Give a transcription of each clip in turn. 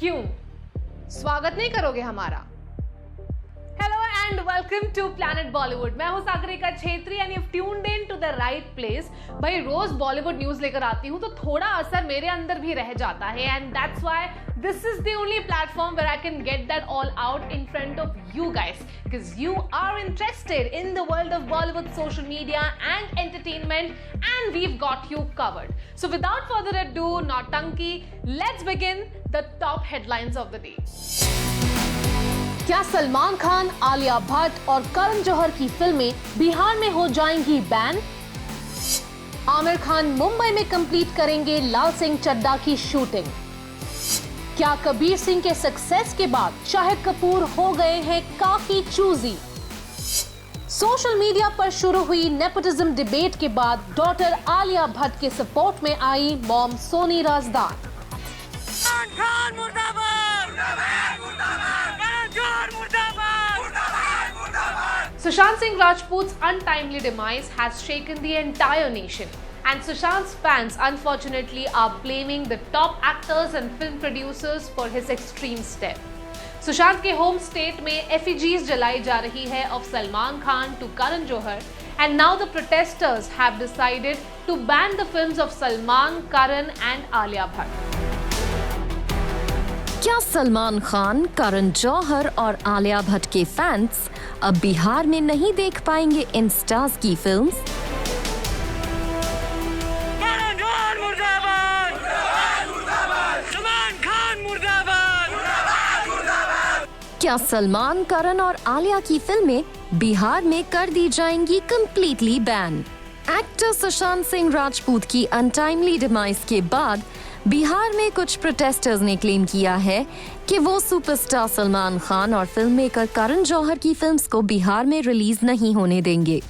क्यों? स्वागत नहीं करोगे हमारा? Hello and welcome to planet Bollywood. मैं हूं Sagarika Chhetri and you tuned in to the right place. भाई रोज बॉलीवुड न्यूज लेकर आती हूं तो थोड़ा असर मेरे अंदर भी रह जाता है and that's why this is the only platform where I can get that all out in front of you guys because you are interested in the world of Bollywood social media and entertainment and we've got you covered. So without further ado, Nautanki, let's begin the top headlines of the day. क्या सलमान खान, आलिया भट्ट और करण जौहर की फिल्में बिहार में हो जाएंगी ban? Aamir Khan Mumbai में complete करेंगे लाल सिंह चड्ढा की शूटिंग। क्या कबीर सिंह के सक्सेस के बाद शाहिद कपूर हो गए हैं काफी चूजी? सोशल मीडिया पर शुरू हुई नेपोटिज्म डिबेट के बाद डॉटर आलिया भट्ट के सपोर्ट में आई mom Soni Razdan. Sushant Singh Rajput's untimely demise has shaken the entire nation. And Sushant's fans unfortunately are blaming the top actors and film producers for his extreme step. Sushant के home state में effigies जलाई जा रही है of Salman Khan to Karan Johar and now the protesters have decided to ban the films of Salman, Karan and Alia Bhatt. क्या सलमान खान, करण जौहर और आलिया भट्ट के fans अब बिहार में नहीं देख पाएंगे इन स्टार्स की फिल्म्स? क्या सलमान, करण और आलिया की फिल्में बिहार में कर दी जाएंगी completely ban? Actor Sushant Singh Rajput की अनटाइमली डिमाइस के बाद बिहार में कुछ प्रोटेस्टर्स ने क्लेम किया है कि वो सुपरस्टार सलमान खान और फिल्म मेकर करण जौहर की फिल्म्स को बिहार में रिलीज नहीं होने देंगे।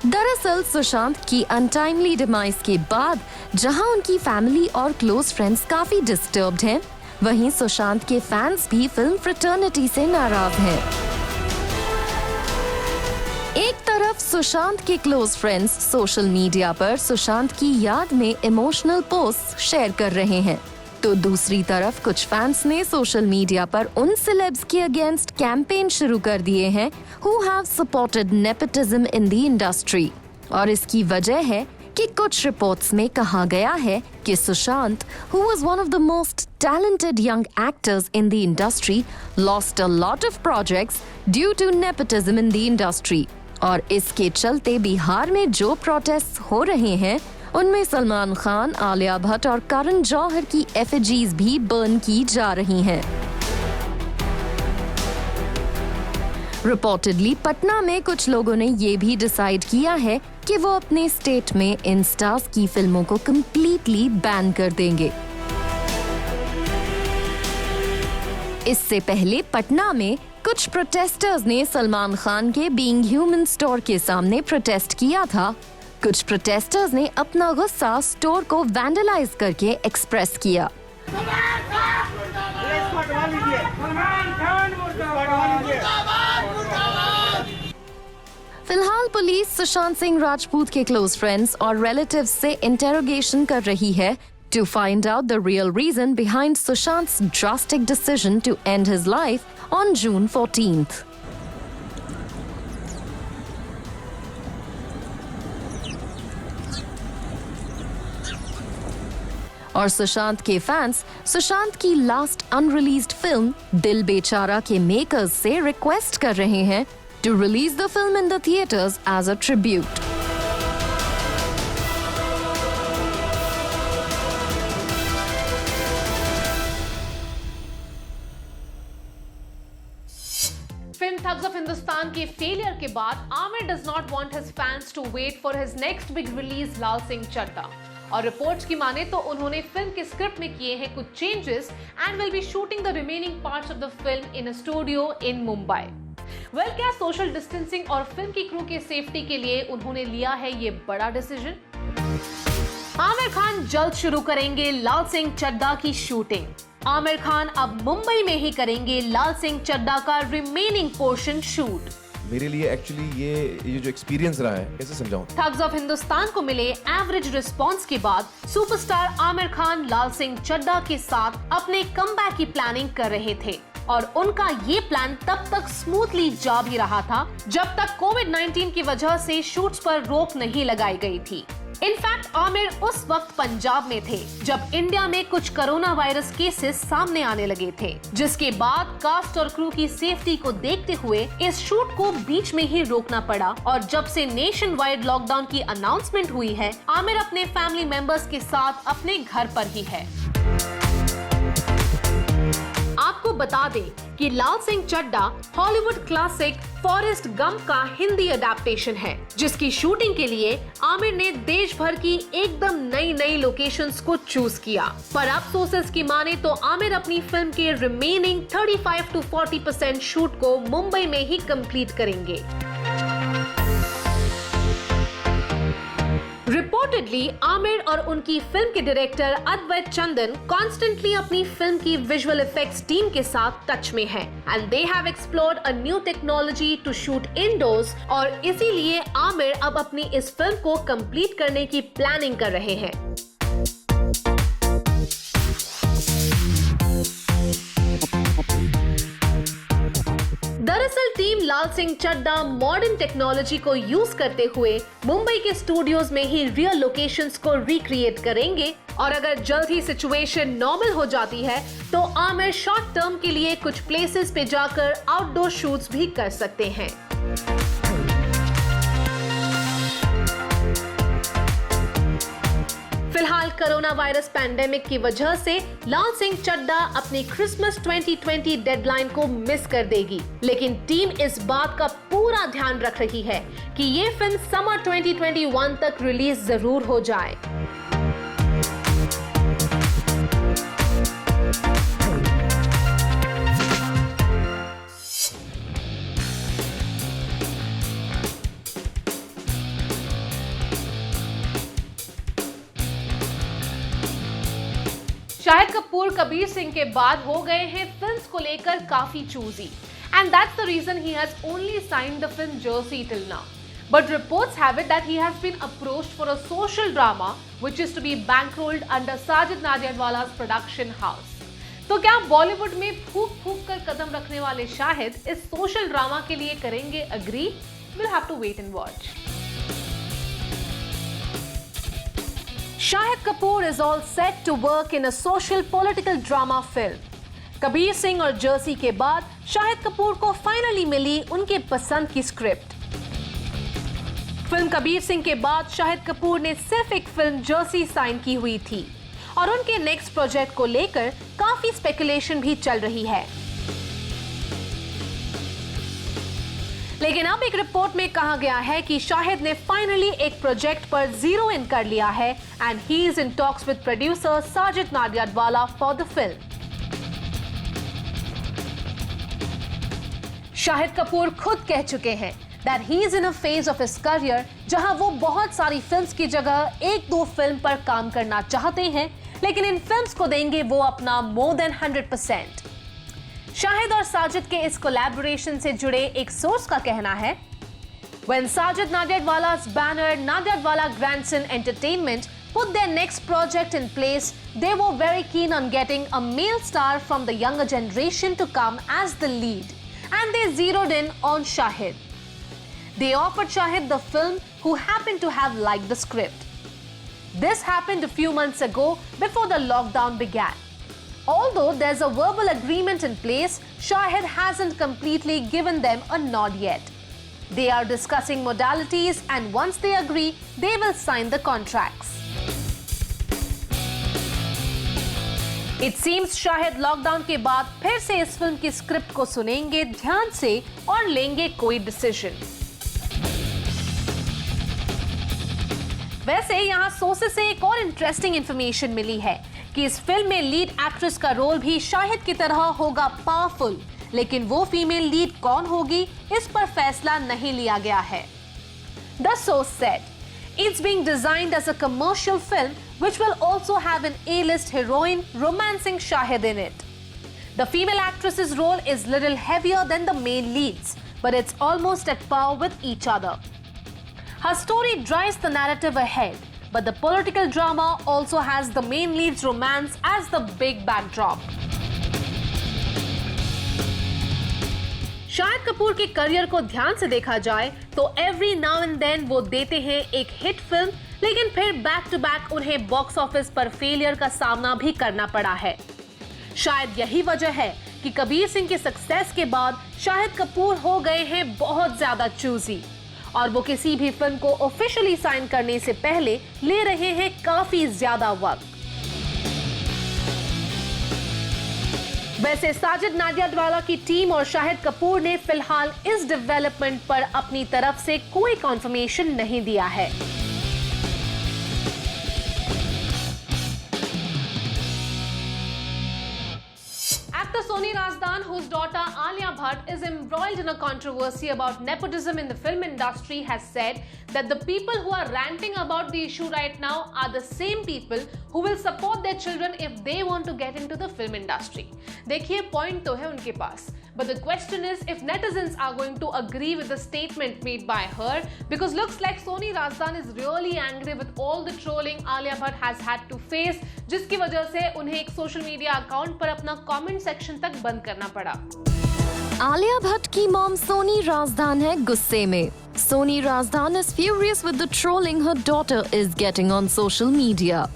दरअसल सुशांत की अनटाइमली डिमाइस के बाद जहां उनकी फैमिली और क्लोज फ्रेंड्स काफी डिस्टर्ब्ड हैं, वहीं सुशांत के फैंस भी फिल्म फ्रेटर्निटी से नाराज हैं। एक तरफ सुशांत के क्लोज फ्रेंड्स सोशल मीडिया पर सुशांत की याद में इमोशनल पोस्ट शेयर कर रहे हैं, तो दूसरी तरफ कुछ फैंस ने सोशल मीडिया पर उन सेलेब्स के अगेंस्ट कैंपेन शुरू कर दिए हैं who have supported nepotism in the industry। और इसकी वजह है कि कुछ रिपोर्ट्स में कहा गया है कि Sushant, who was one of the most talented young actors in the industry, lost a lot of projects due to nepotism in the industry। और इसके चलते बिहार में जो प्रोटेस्ट हो रहे हैं उनमें सलमान खान, आलिया भट्ट और करण जौहर की एफिजीज भी बर्न की जा रही हैं। रिपोर्टेडली पटना में कुछ लोगों ने ये भी डिसाइड किया है कि वो अपने स्टेट में इन स्टार्स की फिल्मों को कंप्लीटली बैन कर देंगे। इससे पहले पटना में कुछ प्रोटेस्टर्स ने सलमान खान के बीइंग ह्यूमन स्टोर के सामने प्रोटेस्ट किया था। कुछ प्रोटेस्टर्स ने अपना गुस्सा स्टोर को वैंडलाइज करके एक्सप्रेस किया। फिलहाल पुलिस सुशांत सिंह राजपूत के क्लोज फ्रेंड्स और रिलेटिव्स से इंटेरोगेशन कर रही है to find out the real reason behind Sushant's drastic decision to end his life on June 14th. और सुशांत के फैंस सुशांत की लास्ट अनरिलीज्ड फिल्म दिल बेचारा के मेकर्स से रिक्वेस्ट कर रहे हैं to release the film in the theaters as a tribute. Film thugs of Hindustan के फेलियर के बाद Aamir does not want his fans to wait for his next big release Laal Singh Chaddha. और रिपोर्ट्स की माने तो उन्होंने फिल्म के स्क्रिप्ट में किए हैं कुछ changes and will be shooting the remaining parts of the film in a studio in Mumbai. Well, क्या सोशल डिस्टेंसिंग और फिल्म की क्रू के सेफ्टी के लिए उन्होंने लिया है ये बड़ा डिसीजन? आमिर खान जल्द शुरू करेंगे लाल सिंह चड्ढा की शूटिंग। आमिर खान अब मुंबई में ही करेंगे लाल सिंह चड्ढा का रिमेनिंग पोर्शन शूट। मेरे लिए एक्चुअली ये जो एक्सपीरियंस रहा है, कैसे समझाऊं? ठग्स ऑफ हिंदुस्तान को मिले एवरेज रिस्पांस के बाद सुपरस्टार आमिर खान लाल सिंह चड्ढा के साथ अपने कमबैक की प्लानिंग कर रहे थे और उनका ये प्लान तब तक स्मूथली जा भी रहा था जब तक कोविड-19 की वजह से शूट्स पर रोक नहीं लगाई गई थी। इनफैक्ट आमिर उस वक्त पंजाब में थे जब इंडिया में कुछ कोरोना वायरस केसेस सामने आने लगे थे, जिसके बाद कास्ट और क्रू की सेफ्टी को देखते हुए इस शूट को बीच में ही रोकना पड़ा और जब से नेशन वाइड लॉकडाउन की अनाउंसमेंट हुई है, आमिर अपने फैमिली मेंबर्स के साथ अपने घर पर ही है। आपको बता दें कि Laal Singh Chaddha Hollywood classic Forrest Gump का हिंदी अडेप्टेशन है, जिसकी शूटिंग के लिए आमिर ने देश भर की एकदम नई लोकेशंस को चूज किया। पर अब सोर्सेस की माने तो आमिर अपनी फिल्म के रिमेनिंग 35 to 40% शूट को मुंबई में ही कंप्लीट करेंगे। रिपोर्टेडली आमिर और उनकी फिल्म के डायरेक्टर अद्वैत चंदन कॉन्स्टेंटली अपनी फिल्म की विजुअल इफेक्ट्स टीम के साथ टच में हैं and they have explored a new technology to shoot indoors और इसीलिए आमिर अब अपनी इस फिल्म को कंप्लीट करने की प्लानिंग कर रहे हैं। दरअसल टीम लाल सिंह चड्ढा मॉडर्न टेक्नोलॉजी को यूज करते हुए मुंबई के स्टूडियोज में ही रियल लोकेशंस को रिक्रिएट करेंगे और अगर जल्द ही सिचुएशन नॉर्मल हो जाती है तो आमिर शॉर्ट टर्म के लिए कुछ प्लेसेस पे जाकर आउटडोर शूट्स भी कर सकते हैं। फिलहाल कोरोना वायरस पैंडेमिक की वजह से लाल सिंह चड्ढा अपनी क्रिसमस 2020 डेडलाइन को मिस कर देगी, लेकिन टीम इस बात का पूरा ध्यान रख रही है कि ये फिल्म समर 2021 तक रिलीज जरूर हो जाए। शाहिद कपूर कबीर सिंह के बाद हो गए हैं फिल्म्स को लेकर काफी choosy and that's the reason he has only signed the film Jersey till now. But reports have it that he has been approached for a social drama which is to be bankrolled under Sajid Nadiadwala's production house. तो क्या बॉलीवुड में फूक फूक कर कदम रखने वाले शाहिद इस social drama के लिए करेंगे agree? We'll have to wait and watch. Shahid Kapoor is all set to work in a social political drama film. Kabir Singh और जर्सी के बाद शाहिद कपूर को फाइनली मिली उनके पसंद की स्क्रिप्ट। फिल्म कबीर सिंह के बाद शाहिद कपूर ने सिर्फ एक फिल्म जर्सी साइन की हुई थी और उनके नेक्स्ट प्रोजेक्ट को लेकर काफी स्पेकुलेशन भी चल रही है। लेकिन अब एक रिपोर्ट में कहा गया है कि शाहिद ने फाइनली एक प्रोजेक्ट पर जीरो इन कर लिया है and he is in talks with producer Sajid Nadiadwala for the film. Shahid Kapoor खुद कह चुके हैं that he is in a phase of his career जहां वो बहुत सारी फिल्म्स की जगह एक दो फिल्म पर काम करना चाहते हैं, लेकिन इन फिल्म्स को देंगे वो अपना more than 100%। शाहिद और साजिद के इस कोलैबोरेशन से जुड़े एक सोर्स का कहना है, When Sajid Nadiadwala's banner Nadiadwala Grandson Entertainment put their next project in place, they were very keen on getting a male star from the younger generation to come as the lead, and they zeroed in on Shahid. They offered Shahid the film, who happened to have liked the script. This happened a few months ago before the lockdown began. Although there's a verbal agreement in place, Shahid hasn't completely given them a nod yet. They are discussing modalities, and once they agree, they will sign the contracts. It seems Shahid lockdown के बाद फिर से इस film की script को सुनेंगे ध्यान से और लेंगे कोई डिसीजन। वैसे यहाँ सोर्सेस से एक और इंटरेस्टिंग इंफॉर्मेशन मिली है कि इस फिल्म में लीड एक्ट्रेस का रोल भी शाहिद की तरह होगा पावरफुल, लेकिन वो फीमेल लीड कौन होगी इस पर फैसला नहीं लिया गया है। The source said, it's being designed as a commercial film which will also have an A-list heroine romancing Shahid in it. The female actress's role is little heavier than the male leads, but it's almost at par with each other. Her story drives the narrative ahead, but the political drama also has the main lead's romance as the big backdrop. Shahid Kapoor के career को ध्यान से देखा जाए तो every now and then वो देते हैं एक हिट फिल्म, लेकिन फिर बैक टू बैक उन्हें बॉक्स ऑफिस पर फेलियर का सामना भी करना पड़ा है। शायद यही वजह है कि कबीर सिंह के सक्सेस के बाद शाहिद कपूर हो गए हैं बहुत ज्यादा चूजी, और वो किसी भी फिल्म को ऑफिशियली साइन करने से पहले ले रहे हैं काफी ज्यादा वक्त। वैसे साजिद नाडियाडवाला की टीम और शाहिद कपूर ने फिलहाल इस डेवलपमेंट पर अपनी तरफ से कोई कंफर्मेशन नहीं दिया है। Actor Soni Razdan, whose daughter Alia Bhatt is embroiled in a controversy about nepotism in the film industry, has said that the people who are ranting about the issue right now are the same people who will support their children if they want to get into the film industry. देखिए, point तो है उनके पास, but the question is if netizens are going to agree with the statement made by her, because looks like Soni Razdan is really angry with all the trolling Alia Bhatt has had to face, जिसकी वजह से उन्हें एक social media account पर अपना comment section तक बंद करना पड़ा। आलिया भट्ट की मॉम सोनी राजदान है गुस्से में। Soni Razdan is furious with the trolling her daughter is getting on social media.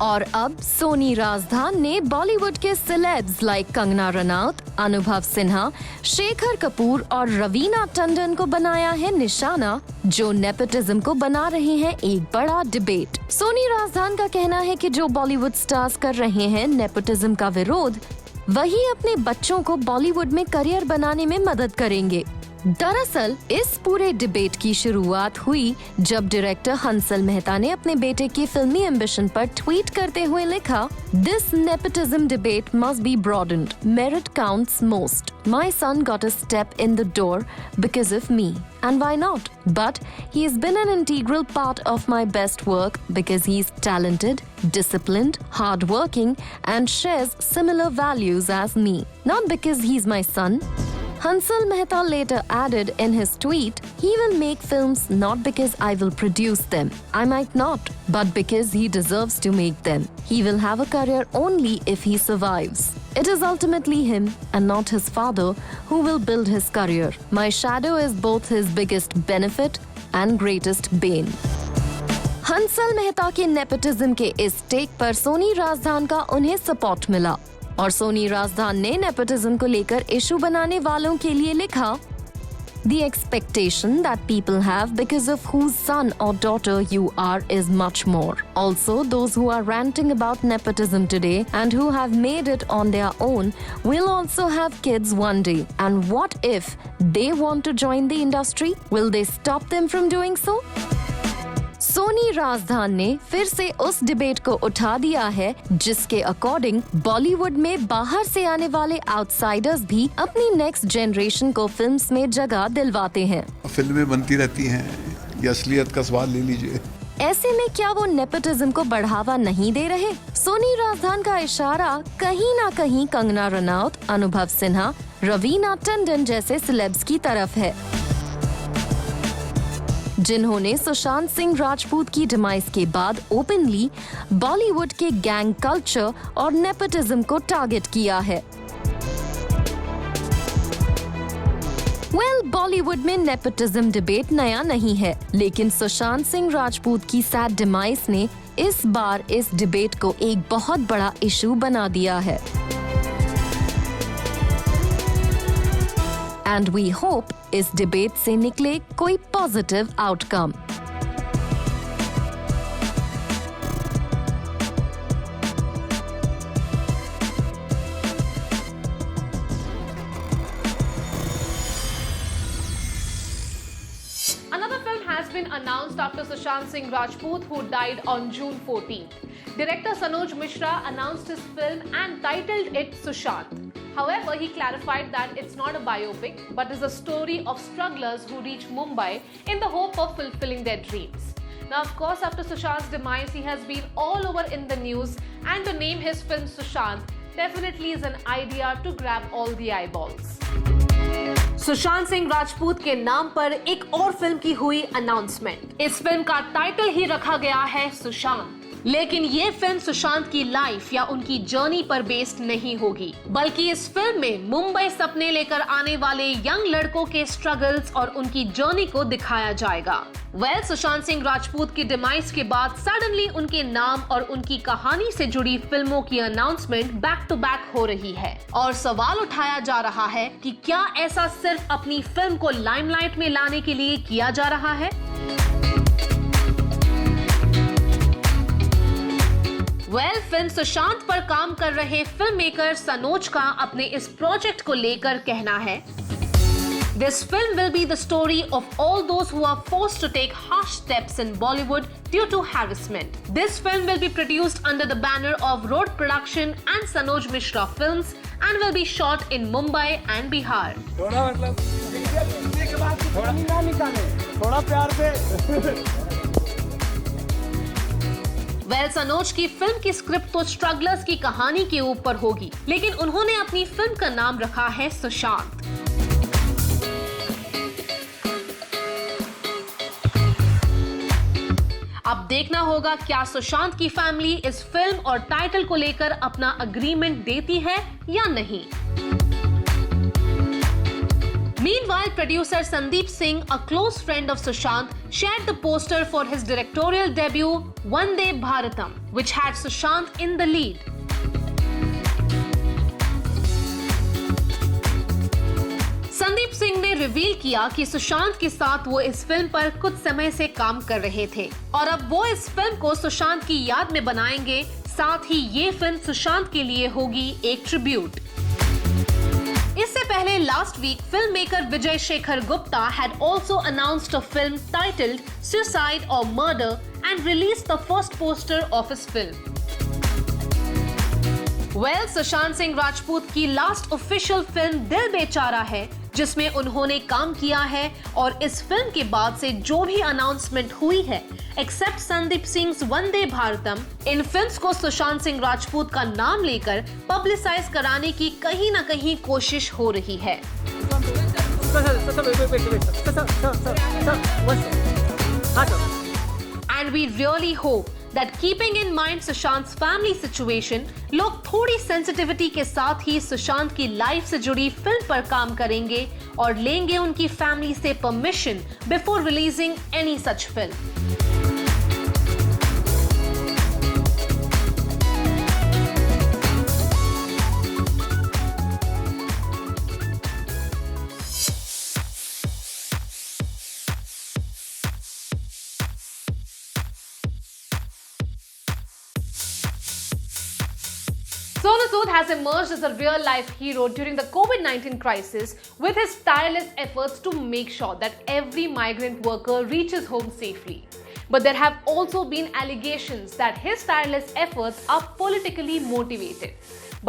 और अब सोनी राजदान ने बॉलीवुड के सेलेब्स लाइक कंगना रनौत, अनुभव सिन्हा, शेखर कपूर और रवीना टंडन को बनाया है निशाना, जो नेपोटिज्म को बना रहे हैं एक बड़ा डिबेट। सोनी राजदान का कहना है कि जो बॉलीवुड स्टार्स कर रहे हैं नेपोटिज्म का विरोध, वही अपने बच्चों को बॉलीवुड में करियर बनाने में मदद करेंगे। दरअसल इस पूरे डिबेट की शुरुआत हुई जब डायरेक्टर हंसल मेहता ने अपने बेटे की फिल्मी एम्बिशन पर ट्वीट करते हुए लिखा, "This nepotism debate must be broadened. Merit counts most. My son got a step in the door because of me. And why not? But he has been an integral part of my best work because he's talented, disciplined, hardworking, and shares similar values as me. Not because he's my son." Hansal Mehta later added in his tweet, "He will make films not because I will produce them. I might not, but because he deserves to make them. He will have a career only if he survives. It is ultimately him and not his father who will build his career. My shadow is both his biggest benefit and greatest bane." Hansal Mehta के nepotism के इस take पर सोनी राजदान का उन्हें support मिला और सोनी राजदान ने nepotism को लेकर इशू बनाने वालों के लिए लिखा, "The expectation that people have because of whose son or daughter you are is much more. Also, those who are ranting about nepotism today and who have made it on their own will also have kids one day. And what if they want to join the industry? Will they stop them from doing so?" Soni Razdan ने फिर से उस debate को उठा दिया है जिसके according Bollywood में बाहर से आने वाले आउटसाइडर्स भी अपनी नेक्स्ट जनरेशन को फिल्म्स में जगह दिलवाते हैं। फिल्में बनती रहती हैं, ये असलियत का सवाल ले लीजिए। ऐसे में क्या वो नेपोटिज्म को बढ़ावा नहीं दे रहे? सोनी राजदान का इशारा कहीं ना कहीं कंगना रनौत, अनुभव सिन्हा, रवीना टंडन जैसे सेलेब्स की तरफ है, जिन्होंने सुशांत सिंह राजपूत की डिमाइस के बाद ओपनली बॉलीवुड के गैंग कल्चर और नेपोटिज्म को टारगेट किया है। बॉलीवुड में नेपोटिज्म डिबेट नया नहीं है, लेकिन सुशांत सिंह राजपूत की सैड डिमाइस ने इस बार इस डिबेट को एक बहुत बड़ा इशू बना दिया है। And we hope इस डिबेट से निकले कोई positive outcome. Another film has been announced after Sushant Singh Rajput, who died on June 14th. Director Sanoj Mishra announced his film and titled it Sushant. However, he clarified that it's not a biopic, but is a story of strugglers who reach Mumbai in the hope of fulfilling their dreams. Now, of course, after Sushant's demise, he has been all over in the news, and to name his film Sushant, definitely is an idea to grab all the eyeballs. Sushant Singh Rajput के नाम पर एक और film की हुई announcement. इस film का title ही रखा गया है सुशांत, लेकिन ये फिल्म सुशांत की लाइफ या उनकी जर्नी पर बेस्ड नहीं होगी, बल्कि इस फिल्म में मुंबई सपने लेकर आने वाले यंग लड़कों के स्ट्रगल्स और उनकी जर्नी को दिखाया जाएगा। सुशांत सिंह राजपूत की डिमाइस के बाद सडनली उनके नाम और उनकी कहानी से जुड़ी फिल्मों की अनाउंसमेंट बैक टू बैक हो रही है और सवाल उठाया जा रहा है कि क्या ऐसा सिर्फ अपनी फिल्म को लाइमलाइट में लाने के लिए किया जा रहा है? फिल्म सुशांत पर काम कर रहे फिल्म मेकर सनोज का अपने इस प्रोजेक्ट को लेकर कहना है, This film will be the story of all those who are forced to take harsh steps in Bollywood due to harassment. This film will be produced under the banner of Road Production and Sanoj Mishra Films and will be shot in Mumbai and Bihar. थोड़ा प्यार से सनोज की film की script तो strugglers की कहानी के ऊपर होगी, लेकिन उन्होंने अपनी फिल्म का नाम रखा है सुशांत। अब देखना होगा क्या सुशांत की फैमिली इस फिल्म और टाइटल को लेकर अपना अग्रीमेंट देती है या नहीं। Meanwhile, producer Sandeep Singh, a close friend of Sushant, shared the poster for his directorial debut, Vande Bharatam, which had Sushant in the lead. Sandeep Singh ने रिवील किया कि सुशांत के साथ वो इस फिल्म पर कुछ समय से काम कर रहे थे और अब वो इस फिल्म को सुशांत की याद में बनाएंगे। साथ ही ये फिल्म सुशांत के लिए होगी एक ट्रिब्यूट। इससे पहले last week film maker Vijay Shekhar Gupta had also announced a film titled Suicide or Murder and released the first poster of his film. Sushant Singh Rajput की लास्ट ऑफिशियल फिल्म दिल बेचारा है, जिसमें उन्होंने काम किया है और इस फिल्म के बाद से जो भी अनाउंसमेंट हुई है, accept Sandeep Singh Vande Bharatam, in films को सुशांत सिंह राजपूत का नाम लेकर पब्लिसाइज कराने की कहीं ना कहीं कोशिश हो रही है। And we really hope that keeping in mind Sushant family situation, लोग थोड़ी सेंसिटिविटी के साथ ही सुशांत की लाइफ से जुड़ी फिल्म पर काम करेंगे और लेंगे उनकी फैमिली से permission before releasing any such film. Sonu Sood has emerged as a real-life hero during the COVID-19 crisis with his tireless efforts to make sure that every migrant worker reaches home safely. But there have also been allegations that his tireless efforts are politically motivated.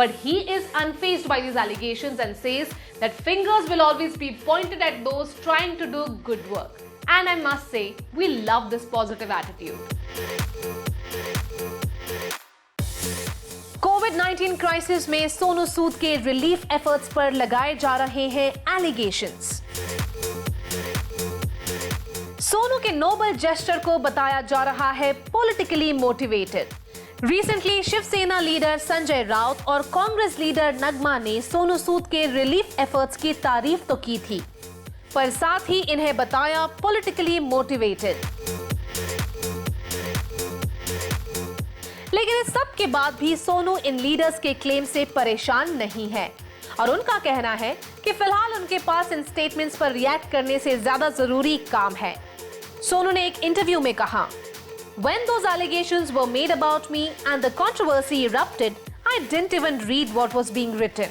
But he is unfazed by these allegations and says that fingers will always be pointed at those trying to do good work. And I must say, we love this positive attitude. Covid crisis में सोनू सूद के relief efforts पर लगाए जा रहे हैं allegations. Sonu के Nobel gesture को बताया जा रहा है politically motivated. Recently Shiv Sena leader Sanjay Raut और कांग्रेस लीडर नगमा ने सोनू सूद के रिलीफ एफर्ट्स की तारीफ तो की थी, पर साथ ही इन्हें बताया पॉलिटिकली मोटिवेटेड। लेकिन इस सब के बाद भी सोनू इन लीडर्स के क्लेम से परेशान नहीं है और उनका कहना है कि फिलहाल उनके पास इन स्टेटमेंट्स पर रिएक्ट करने से ज्यादा जरूरी काम है। सोनू ने एक इंटरव्यू में कहा, When those allegations were made about me and the controversy erupted, I didn't even read what was being written.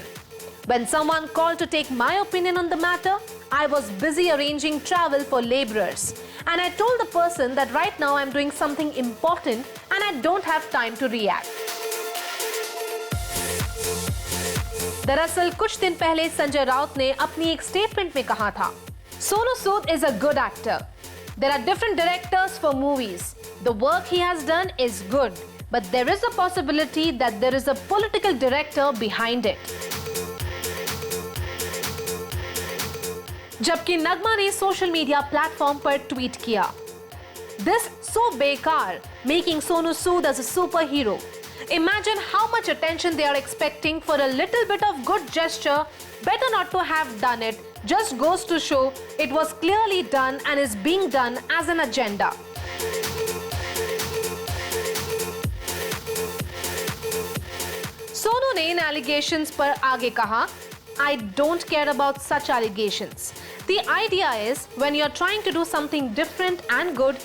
When someone called to take my opinion on the matter, I was busy arranging travel for laborers. And I told the person that right now I'm doing something important and I don't have time to react. दरअसल कुछ दिन पहले संजय राउत ने अपनी एक statement में कहा था, Sonu Sood is a good actor. There are different directors for movies. The work he has done is good. but there is a possibility that there is a political director behind it. जबकि नगमा ने social media platform पर tweet किया, "This so बेकार, making Sonu Sood as a superhero. Imagine how much attention they are expecting for a little bit of good gesture. Better not to have done it. Just goes to show it was clearly done and is being done as an agenda." Sonu ने इन allegations पर आगे कहा, "I don't care about such allegations. The idea is when you're trying to do something different and good,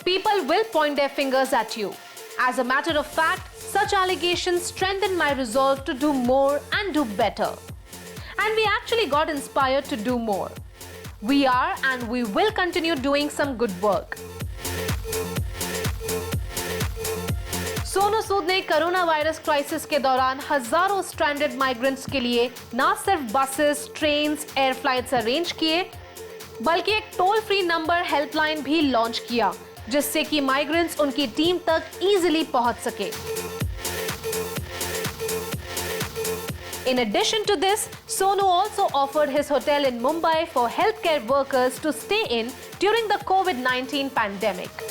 people will point their fingers at you. As a matter of fact, such allegations strengthen my resolve to do more and do better. And we actually got inspired to do more. We are and we will continue doing some good work." Sonu Sood ने corona virus crisis के दौरान हजारों stranded migrants के लिए न सिर्फ buses, trains, air flights arrange किए, बल्कि एक टोल फ्री नंबर हेल्पलाइन भी लॉन्च किया, जिससे कि माइग्रेंट्स उनकी टीम तक इजीली पहुंच सके। In addition to this, Sonu also offered his hotel in Mumbai for healthcare workers to stay in during the COVID-19 pandemic.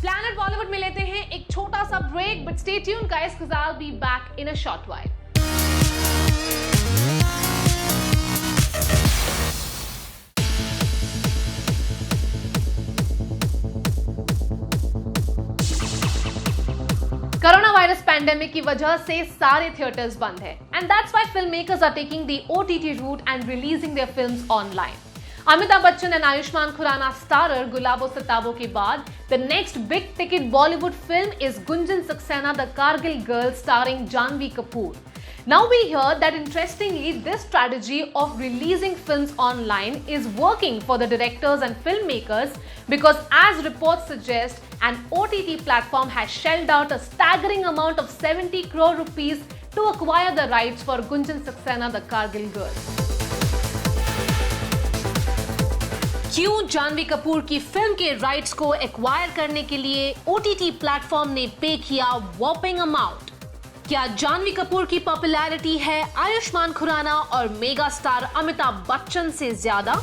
Planet Bollywood में लेते हैं एक छोटा सा break, but stay tuned guys, because I'll be back in a short while. Corona virus pandemic की वजह से सारे थिएटर्स बंद हैं, and that's why film makers are taking the OTT route and releasing their films online. Amitabh Bachchan and Ayushmann Khurrana starrer Gulabo Sitabo के बाद the next big ticket Bollywood film is Gunjan Saxena the Kargil girl starring Janhvi Kapoor. Now we hear that interestingly this strategy of releasing films online is working for the directors and filmmakers, because as reports suggest, an OTT platform has shelled out a staggering amount of 70 crore rupees to acquire the rights for Gunjan Saxena the Kargil Girl. क्यों जानवी कपूर की film के rights को acquire करने के लिए OTT platform ने पे किया वॉपिंग अमाउंट? क्या जानवी कपूर की पॉपुलैरिटी है आयुष्मान खुराना और मेगा स्टार अमिताभ बच्चन से ज्यादा?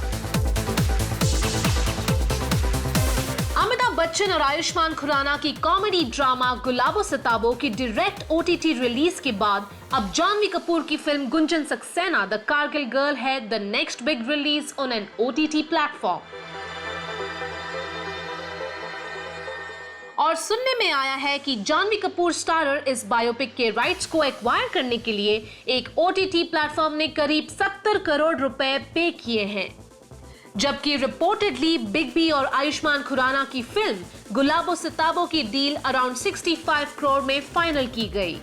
अमिताभ बच्चन और आयुष्मान खुराना की कॉमेडी ड्रामा गुलाबो सिताबो की डायरेक्ट OTT रिलीज के बाद अब जानवी कपूर की film Gunjan Saxena the Kargil girl है the next big release on an OTT platform. और सुनने में आया है कि जानवी कपूर स्टारर इस बायोपिक के राइट्स को एक्वायर करने के लिए एक OTT प्लेटफॉर्म ने करीब 70 करोड़ रुपए पे किए हैं, जबकि रिपोर्टेडली बिग बी और आयुष्मान खुराना की फिल्म गुलाबो सिताबो की डील अराउंड 65 करोड़ में फाइनल की गई.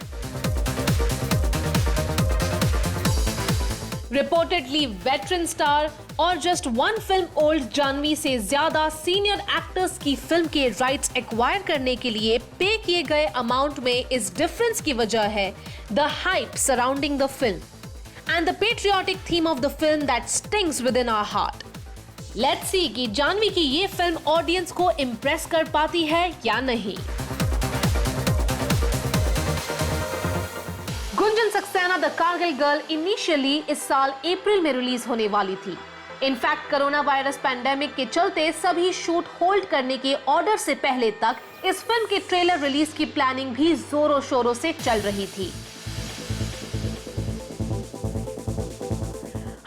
रिपोर्टेडली वेटरन स्टार और just one film old Janhvi से ज्यादा सीनियर एक्टर्स की फिल्म के राइट्स एक्वायर करने के लिए पे किए गए अमाउंट में इस डिफरेंस की वजह है the hype surrounding the film and the patriotic theme of the film that stings within our heart. Let's see कि जानवी की ये फिल्म ऑडियंस को इम्प्रेस कर पाती है या नहीं. Gunjan Saxena the Kargil girl initially इस साल अप्रैल में रिलीज होने वाली थी. इनफैक्ट कोरोना वायरस पैंडेमिक के चलते सभी शूट होल्ड करने के ऑर्डर से पहले तक इस फिल्म के ट्रेलर रिलीज की प्लानिंग भी जोरों शोरों से चल रही थी.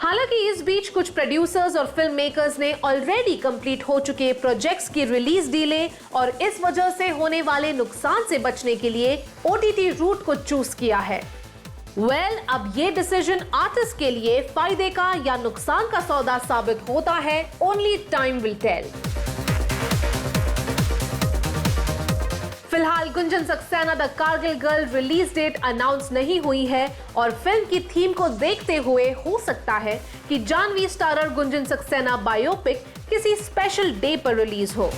हालांकि इस बीच कुछ प्रोड्यूसर्स और फिल्म मेकर्स ने ऑलरेडी कंप्लीट हो चुके प्रोजेक्ट्स की रिलीज डिले और इस वजह से होने वाले नुकसान से बचने के लिए OTT रूट को चूज किया है. अब ये डिसीजन आर्टिस्ट के लिए फायदे का या नुकसान का सौदा साबित होता है. Only time will tell. फिलहाल Gunjan Saxena the Kargil girl release date announce नहीं हुई है और फिल्म की थीम को देखते हुए हो सकता है कि जानवी स्टारर गुंजन सक्सेना बायोपिक किसी स्पेशल डे पर रिलीज हो.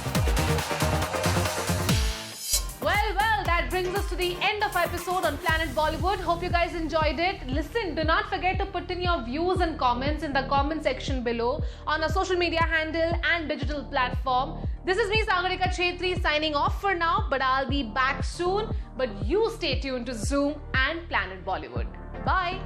Well, that brings us to the end of our episode on Planet Bollywood. Hope you guys enjoyed it. Listen, do not forget to put in your views and comments in the comment section below on our social media handle and digital platform. This is me, Sagarika Chhetri, signing off for now, but I'll be back soon. But you stay tuned to Zoom and Planet Bollywood. Bye.